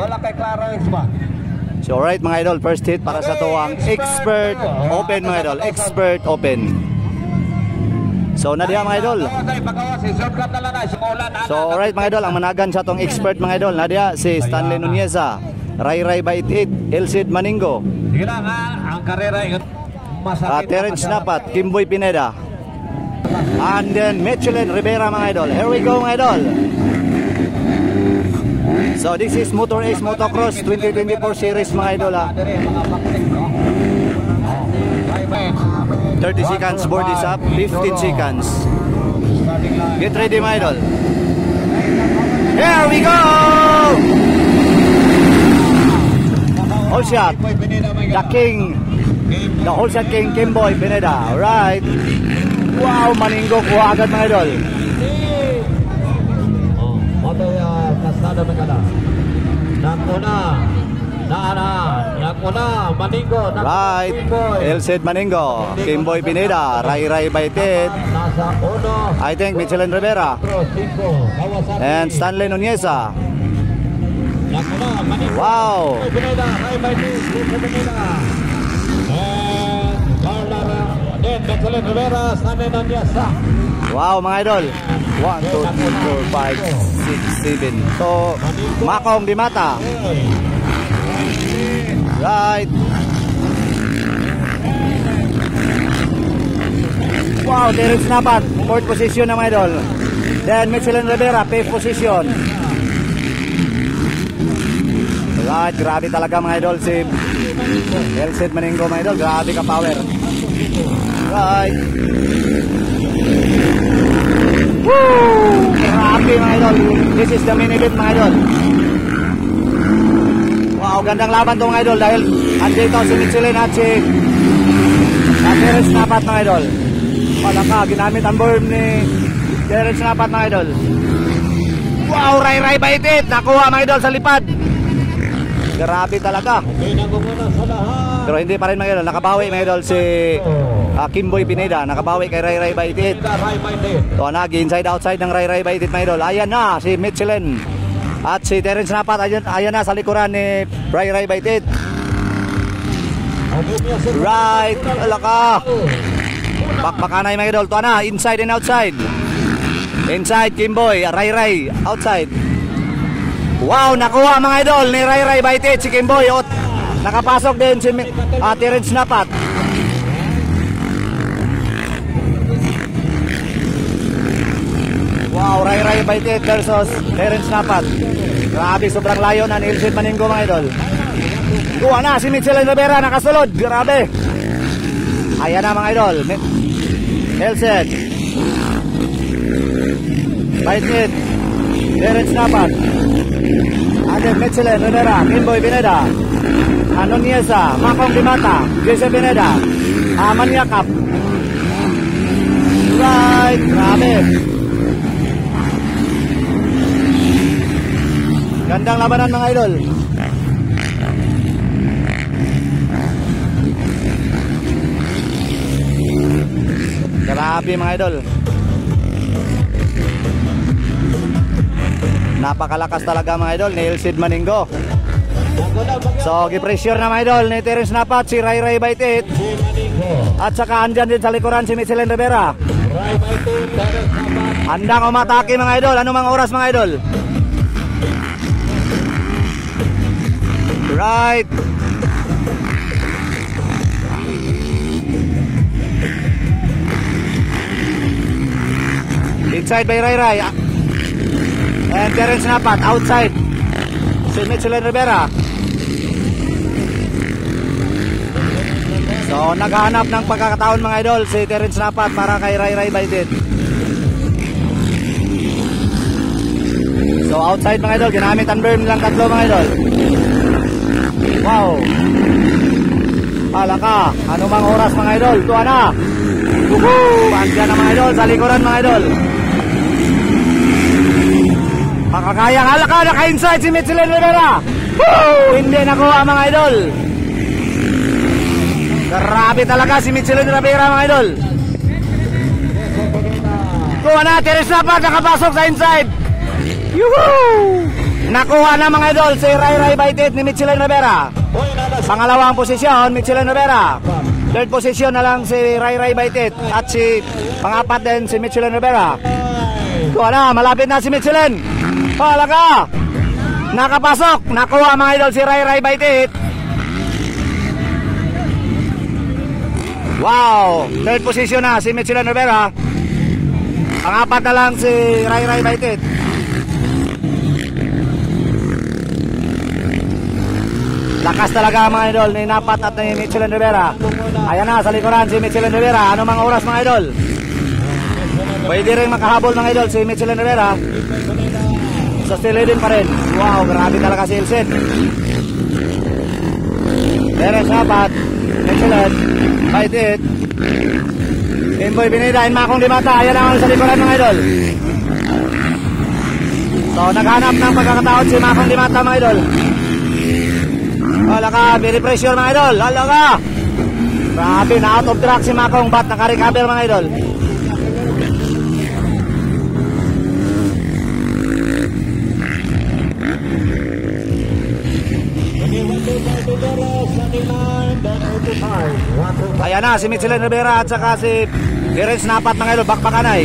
wala kay Clarence ba? So alright mga idol, first hit para sa tuwang Expert Open mga idol, Expert Open. So nadiya mga idol. So alright mga idol, ang managan sa tong Expert mga idol, nadiya si Stanley Nuneza, Ray Ray Baitit, Elcid Maningo, ang karera Terence Napat, Kimboy Pineda, and then Michelin Rivera mga idol. Here we go mga idol. So this is Motor Ace Motocross 2024 series mga idol ha. 30 seconds, board is up, 15 seconds. Get ready my idol. Here we go! All shot, the king, the whole shot king, Kimboy Pineda. Alright. Wow, Maningo kuha agad mga idol. Kasada na Nakuna, Maningo, right, Elcid Maningo, Kimboy Pineda, Ray Ray Baitit, I think Michelin Rivera, and Stanley Nuneza. Wow. Wow mga idol. 1, 2, 3, 4, 5, 6, 7. So Makong Dimata. Right. Wow, Terence Napat, 4th position na mga idol. Then Michelin Rivera, 5th position. Right, grabe talaga mga idol si Elcid Maningo mga idol, grabe ka power. Right. Woo! Grabe mga idol. This is the mini bit mga idol. Wow, gandang laban to mga idol dahil andito si Michelin at si Terence Napat mga idol. Wala ka, ginamit ang berm ni Terence Napat mga idol. Wow, Ray Ray Baitit, nakuha mga idol sa lipad. Grabe talaga. Pero hindi pa rin mga idol, nakabawi mga idol si Kimboy Pineda, nakabawi kay Ray Ray Baitit. So nag inside outside ng Ray Ray Baitit mga idol. Ayan na si Michelin at si Terence Napat, ayan na sa likuran ni Ray Ray Baitit. Right, wala ka. Bakbakanay mga idol, to na, inside and outside. Inside Kimboy, Ray Ray, outside. Wow, nakuha mga idol ni Ray Ray Baitit si Kimboy. Nakapasok din si Terence Napat. Wow, Ray Ray Baitit versus Terence Napat. Grabe, sobrang layo na ni Elcid Maningo mga idol. Kuha na si Michelin Rivera, nakasulod. Grabe. Ayan na mga idol. Elcid Baitit, Terence Napat, and Michelin Rivera, Kimboy Pineda, Nuneza, Makong Dimata, Jesse Pineda, Maniakap. Right, grabe. Gandang labanan mga idol. Grabe mga idol. Napakalakas talaga mga idol ni Elcid Maningo. So gipressure na mga idol ni Terence Napat si Ray Ray Baitit. At saka andyan din sa likuran si Michelin Rivera. Handang umatake mga idol. Ano mga oras mga idol? Right. Inside by Ray Ray and Terence Napat, outside si Michelin Rivera. So naghahanap ng pagkakataon mga idol si Terence Napat para kay Ray Ray Baitit. So outside mga idol, ginamit ang berm lang tatlo mga idol. Wow. Hala ka, ano mang oras mga idol? Tuwa na. Woohoo! Andiyan na mga idol, sa likuran mga idol. Makakaya, hala ka, naka-inside si Michelin Rivera. Woo! Hindi nakuha mga idol. Grabe talaga si Michelin Rivera mga idol. Kuha na, Terence Napat nakapasok sa inside. Yuhuu! Nakuha na mga idol si Ray Ray Baitit ni Michelin Rivera. Pangalawang posisyon, Michelin Rivera. Third position na lang si Ray Ray Baitit. At si pangapat din si Michelin Rivera. Kuha na, malapit na si Michelin. Halaga! Nakapasok. Nakuha mga idol si Ray Ray Baitit. Wow! Third position na si Michelin Rivera. Pangapat na lang si Ray Ray Baitit. Lakas talaga mga idol ni Napat at ni Michelin Rivera. Ayan na sa likuran si Michelin Rivera. Ano mga oras mga idol? Pwede rin makahabol mga idol si Michelin Rivera. So still leading pa rin. Wow, grabe talaga si Ilsen. Teres Napat, Michelin Baitit, Imboy Binida, Inmakong Dimata. Ayan na sa likuran mga idol. So naghanap ng pagkakataon si Makong Dimata mga idol. Wala ka, very pressure mga idol. Wala ka. Grabe, na out of track si Makong, but naka-recover mga idol. Ayan na, si Michelin Rivera at saka si Terence Napat mga idol, bakbakan ay.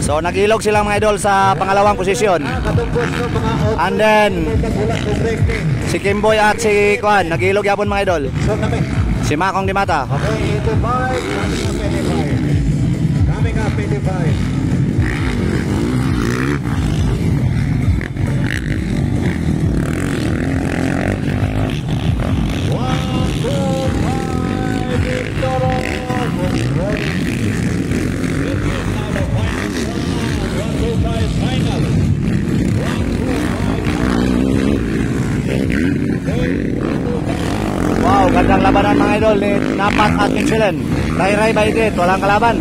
So nag-ilog sila mga idol sa pangalawang posisyon. And then si Kimboy at si Kwan nag-ilog yapon mga idol. Si Makong Dimata. Coming up 85. Wow, gandang labanan mga idol ni Napat at Michelin. Ray Ray Baitit, walang kalaban.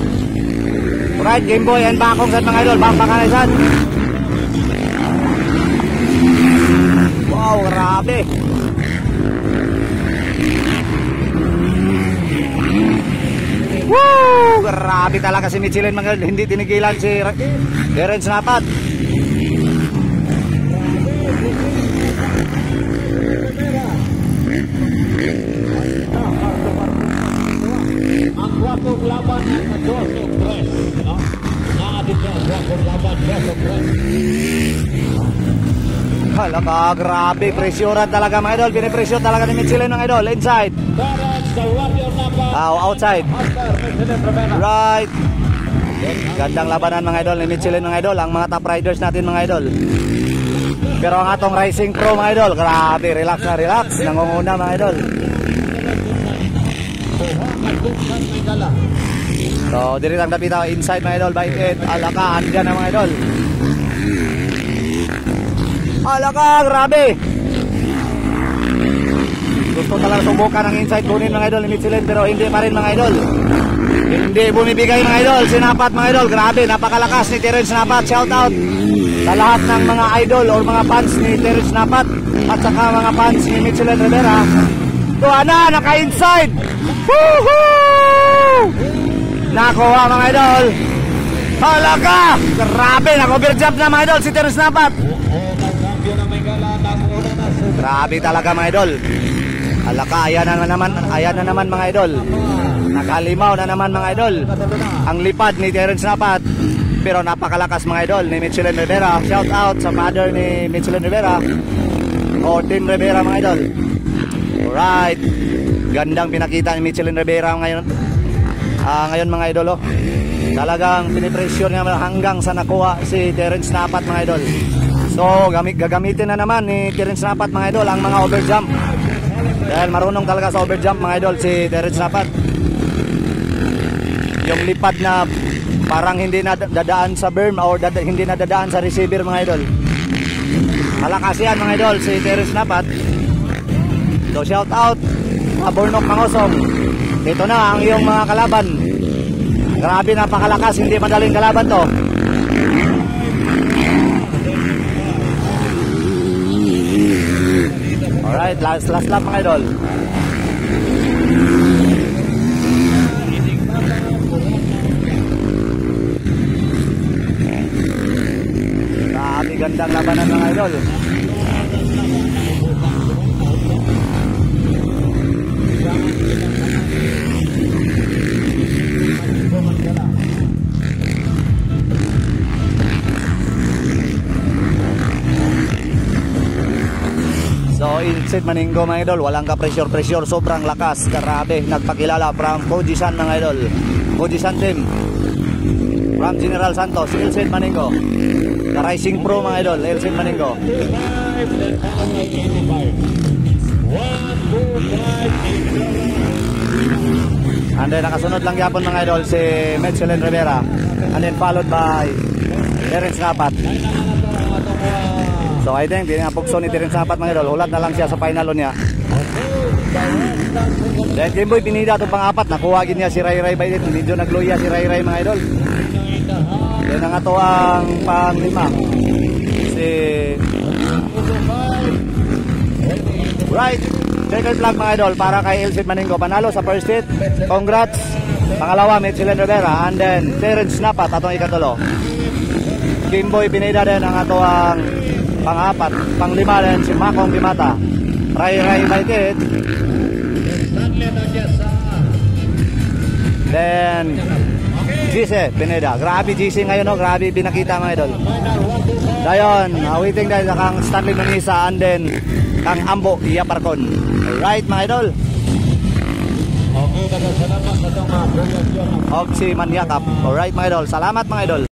Right, Gameboy and Bakong sa mga idol, bakbakan ay sad. Wow, grabe. Woo! Grabe talaga si Michelin mga idol, hindi tinigilan si Terence Napat. Ang wakong laban na Joseph Press, no? Nakadit niya ang wakong laban Joseph Press. Hala ka, grabe, presyuran talaga mga idol, pinipresyon talaga ni Michelin mga idol, inside. Terence, the warrior number. Outside. Oscar Michelin Rivera. Right. Gandang labanan mga idol ni Michelin mga idol, ang mga top riders natin mga idol. Pero ang atong Rising Pro mga idol, grabe, relax na relax, nangunguna mga idol. So, diri lang dapita inside mga idol, Baitit, alaka, andyan na mga idol. Alaka, grabe. Gusto talaga subukan ang inside kunin mga idol ni Michelin, pero hindi pa rin mga idol. Hindi bumibigay mga idol, sinapat mga idol, grabe, napakalakas ni Terence Napat, shout out sa lahat ng mga idol or mga fans ni Terence Napat at saka mga fans ni Michelin Rivera. Tuwa na, naka-inside. Woohoo! Nakuha mga idol. Halaga! Grabe, naka-overjump na mga idol si Terence Napat. Grabe talaga mga idol. Halaga, ayan na naman mga idol. Nakalimaw na naman mga idol ang lipad ni Terence Napat. Pero napakalakas mga idol ni Michelin Rivera. Shout out sa father ni Michelin Rivera o Team Rivera mga idol. Alright, gandang pinakita ni Michelin Rivera ngayon. Ngayon mga idol, oh. Talagang pinipresyon niya hanggang sa nakuha si Terence Napat mga idol. So gagamitin na naman ni Terence Napat mga idol ang mga overjump. Dahil marunong talaga sa overjump mga idol si Terence Napat. Yung lipad na parang hindi na dadaan sa berm or hindi na dadaan sa receiver mga idol. Malakas yan mga idol si Terence Napat. So shout out Bornok Mangosong. Ito na ang iyong mga kalaban. Grabe, napakalakas, hindi madaling kalaban to. Alright, last lap mga idol. Grabe gandang labanan mga idol. So Ilsit Maninggo mga idol, walang ka pressure, sobrang lakas, grabe, nagpakilala from Fujisan mga idol, Fujisan team from General Santos, Ilsit Maninggo, the Rising Pro mga idol, Ilsit Maninggo. 1, 2, 5, And then nakasunod lang yapon mga idol si Mechelen Rivera, and then followed by Terence Napat. So I think di nga pugso ni Terence Napat mga idol, ulat na lang siya sa final niya. Then Jimboy Pinida itong pang-apat, nakuha gid niya si Ray Ray Baydit, medyo nagluya si Ray Ray mga idol. Then ang ato ang pang-lima si Right Checker Flag mga idol para kay Ilsit Maninggo, panalo sa first hit, congrats. Pangalawa Mechelen Rivera, and then Terence Napat atong ikatulo. Jimboy Pinida din ang ato ang pang-apat, pang-lima din si Makong Bimata, Ray Ray Baydit. Then GC Pineda, grabe GC ngayon, no? Grabe pinakita mga idol. Dayon, awaiting dahil sa kang Stanley Manisa, and then kang Ambo Iyaparkon. Alright mga idol. okay, salamat sa itong mga Og si Manyakap. Alright mga idol, salamat mga idol.